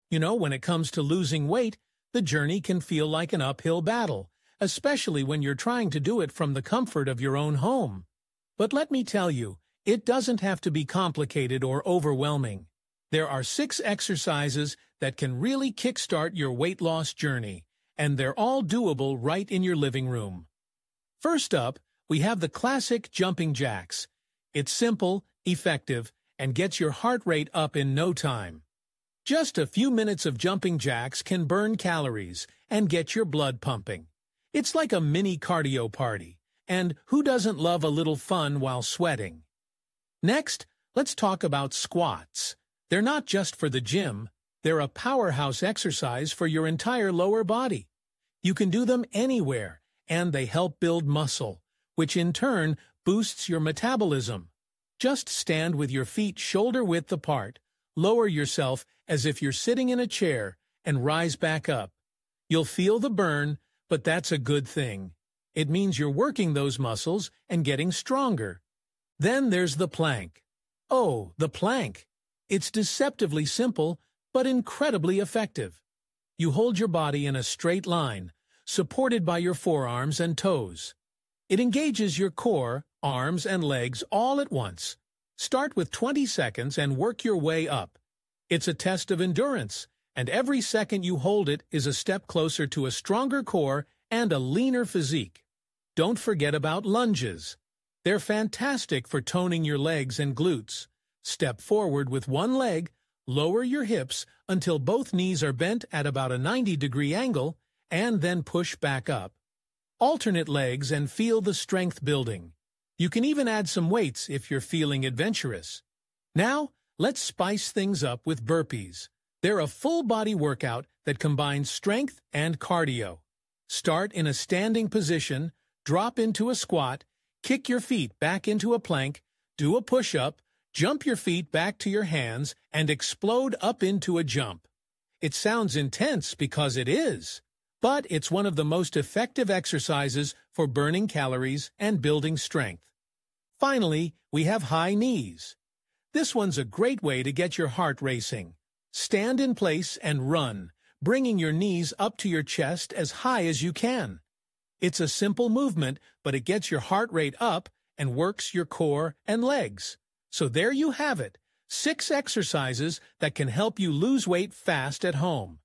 When it comes to losing weight, the journey can feel like an uphill battle, especially when you're trying to do it from the comfort of your own home. But let me tell you, it doesn't have to be complicated or overwhelming. There are 6 exercises that can really kickstart your weight loss journey, and they're all doable right in your living room. First up, we have the classic jumping jacks. It's simple, effective, and gets your heart rate up in no time. Just a few minutes of jumping jacks can burn calories and get your blood pumping. It's like a mini cardio party, and who doesn't love a little fun while sweating? Next, let's talk about squats. They're not just for the gym, they're a powerhouse exercise for your entire lower body. You can do them anywhere, and they help build muscle, which in turn boosts your metabolism. Just stand with your feet shoulder-width apart, lower yourself as if you're sitting in a chair, and rise back up. You'll feel the burn, but that's a good thing. It means you're working those muscles and getting stronger. Then there's the plank. Oh, the plank. It's deceptively simple, but incredibly effective. You hold your body in a straight line, supported by your forearms and toes. It engages your core, arms, and legs all at once. Start with 20 seconds and work your way up. It's a test of endurance, and every second you hold it is a step closer to a stronger core and a leaner physique. Don't forget about lunges. They're fantastic for toning your legs and glutes. Step forward with one leg, lower your hips until both knees are bent at about a 90-degree angle, and then push back up. Alternate legs and feel the strength building. You can even add some weights if you're feeling adventurous. Now, let's spice things up with burpees. They're a full-body workout that combines strength and cardio. Start in a standing position, drop into a squat, kick your feet back into a plank, do a push-up, jump your feet back to your hands, and explode up into a jump. It sounds intense because it is, but it's one of the most effective exercises for burning calories and building strength. Finally, we have high knees. This one's a great way to get your heart racing. Stand in place and run, bringing your knees up to your chest as high as you can. It's a simple movement, but it gets your heart rate up and works your core and legs. So there you have it, 6 exercises that can help you lose weight fast at home.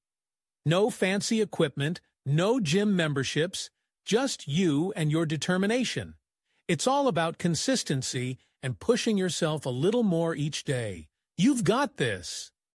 No fancy equipment, no gym memberships, just you and your determination. It's all about consistency and pushing yourself a little more each day. You've got this.